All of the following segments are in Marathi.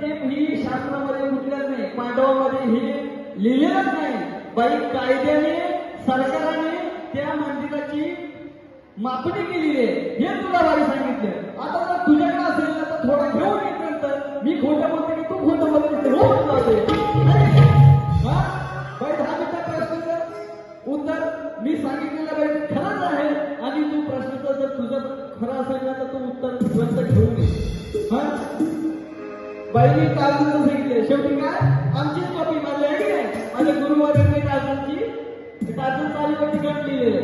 ते ही शास्त्रामध्ये कुठल्याच नाही, पांडवामध्ये हे लिहिलेलंच नाही. बाई कायद्याने सरकारने त्या मंदिराची मापणी केली आहे हे तुला बाई सांगितलं. आता जर तुझ्याकडे असेल ना तर थोडा घेऊन येत नंतर मी खोटं बोलते की तू खोटं बोलते हो बाई 10 मिनिटात प्रश्न उत्तर मी सांगितलेलं बाई खरंच आहे आणि तू प्रश्नाचं जर तुझं खरं असेल ना तर तू उत्तर स्वस्त घेऊन ये. बाईने टाळून सांगितले शेवटी काय आमचीच कॉपी मारली आहे की नाही आणि गुरुवारी टाळूनची टाळून चालीवरती गट लिहिलेले.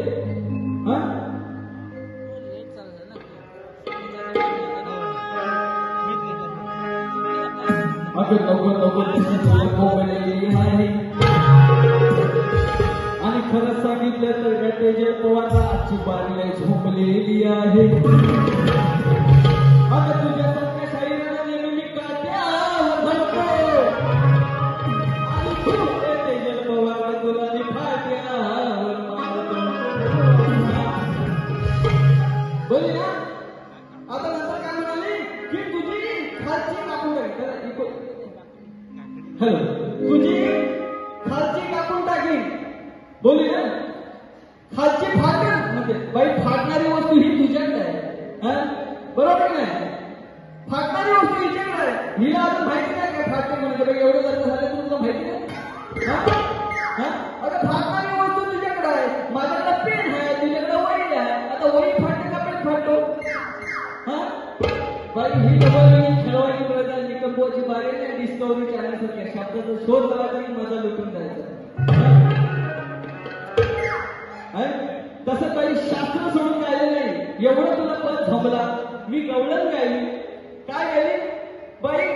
अगं आणि खरं सांगितलं तर तेजल पवारला आजची बारी झोपलेली आहे. अगं तुझ्यासारख्या शरीराला नेहमी मी काट्यावर धरतो आणि तू तेजल पवारला तुला फाट्यावर मारतो. बोली ना आता नंतर काय म्हणाली की तुझी खालची कापून हॅलो तुझी खालची कापून टाकी. बोली ना खालची फाटण म्हणजे बाई फाटणारी वस्तू ही तुझ्याकडे आहे बरोबर नाही. फाटणारी वस्तू हिच्याकडे आहे हिला अजून माहिती नाही काय फाटण म्हणजे बाई एवढं लग्न झालं तुला माहिती नाही. आता फाटणारी वस्तू तुझ्याकडे आहे माझ्याकडे पेन आहे तुझ्याकडे वही आहे. आता वही फाटते का पेन फाटतो. बाई ही खेळवायची प्रजा निकंबोची बारी नाही डिस्कवरी चॅनलसारख्या शब्दाचा शोध लावायचा आणि मजा लुटून जायचा. तसं काही शास्त्र सोडून गायलं नाही. एवढं तुला पण थांबला मी गवळण गायली काय गायली बाई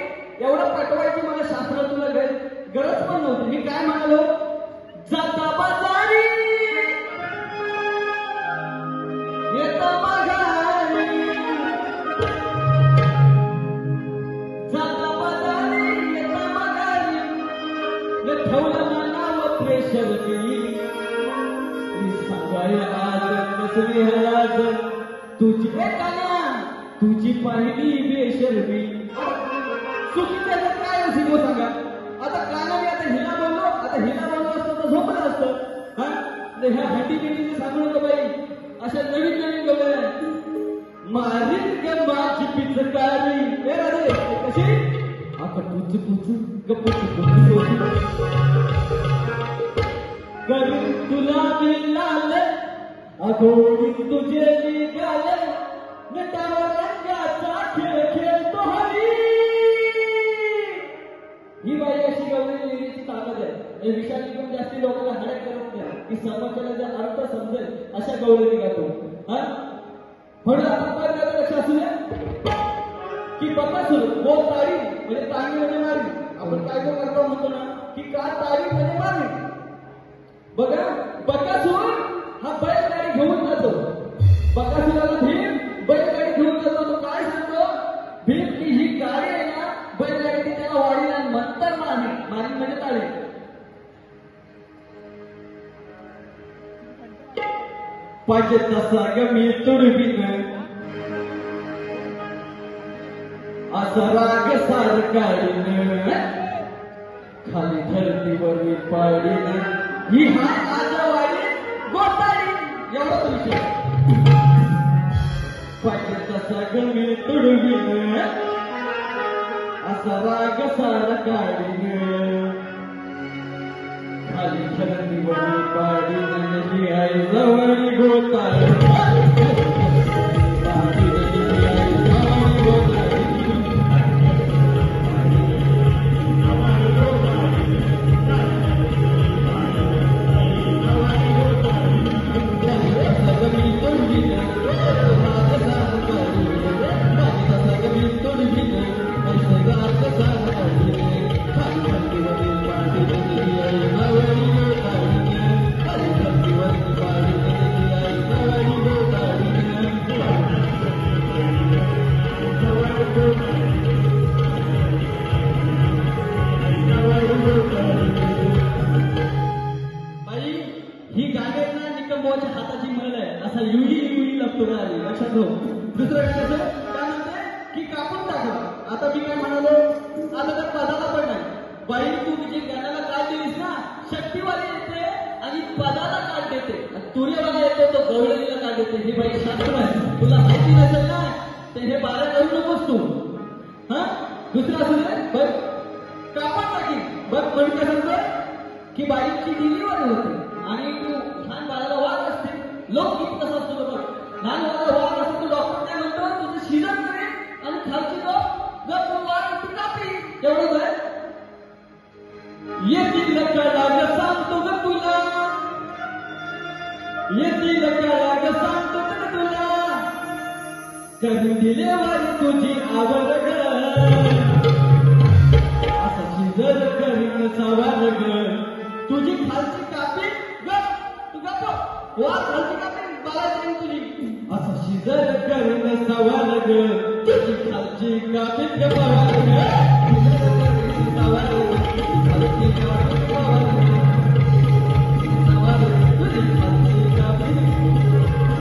एवढं पटवायची मला शास्त्र तुला गरज पण नव्हती. मी काय म्हणालो जाता बाजारी येता माघारी जाता बाजारी येता माघारी ठेवलं नाव प्रेशरची आज तुझी तुझी पाहिली बेशर्मी चुकीचं काय असेल हो सांगा. आता कानाने आता हिला बोललो आता हिला बोललो असतं तर झोपलं असतं. ह्या हंडी बिंडीने सांगू नका बाई अशा नवीन नवीन गवळ्या माझी माझी पिचकारी कशी आता पुचू पुचू गप्पू करून तुला मिळाल अगोरी तुझे निघाले नटावर रंगाचा खेळ खेळतो हरी. ही बाई अशी गवळी लिहिण्याची ताकद आहे. हे विषयाने पण जास्ती लोकांना हडक करत नाही की समोरच्याला जर अर्थ समजेल अशा गवळी निघतो. म्हणून आपण काय लक्ष असू द्या की बकासूर वो तारी म्हणजे तारी म्हणजे मारी. आपण काय करतो म्हणतो ना की का तारी म्हणजे मारी. बघा बकासूर हा बैलगाडी घेऊन जातो. बकासुराला भीम बैलगाडी घेऊन जातो. तो काय सांगतो भीम की ही गाडी आहे ना बैलगाडी त्याला वाढीला नंतर मारली मारली म्हणजे ताळी. पाहिजे तसा गमी तुडवीन असा राग सारकारीन खाली धरतीवर मी पाडीन ही हा आजवाडी गोतारी एवढा विषय. पाहिजे तसा गमी तुडवीन असा राग सारकारीन खाली धरतीवर मी पाडीन ही आई जवळ गोतारी. ही गाड्यांना निकंबोच्या हाताची मळ आहे असा युडी युडी लागतो का लक्षात ठेव. दुसरं काय म्हणते की कापून टाका. आता मी काय म्हणालो आता बाई तू जे ज्ञानाला काढ दिलीस ना, शक्तीवाली येते आणि पदाला काढ देते, आणि तुर्यवाला येतो तो गवळणीला काढ देते. ही बाई शास्त्र आहे, तुला माहिती नसेल ना तर हे बारा करू नकोस तू. हा दुसरं असू दे बघ, कापड टाकी बघ. पण काय सांगतोय की बाईची डिलिव्हरी होते आणि तू लहान बाळाला वाढ असते. लोक किती कसं असतो बघ, लहान बाळाला वाढ असते तो डॉक्टर काय म्हणतो तुझं शिजन करेल आणि खालची लोक जर तू वाढ तू कापी. एवढंच आहे. येतील कळाग सांगतो ग तुला, येतील कळाग सांगतो ग तुला, कधी डिलिव्हरी तुझी आवड ग, असं शिजर करीन सवार ग, तुझी खालची कापी ग, तू गप्प वा खालची कापी बाळा देईन तुझी, असं शिजर करीन सवार ग, तुझी खालची कापी ग बाळा ग.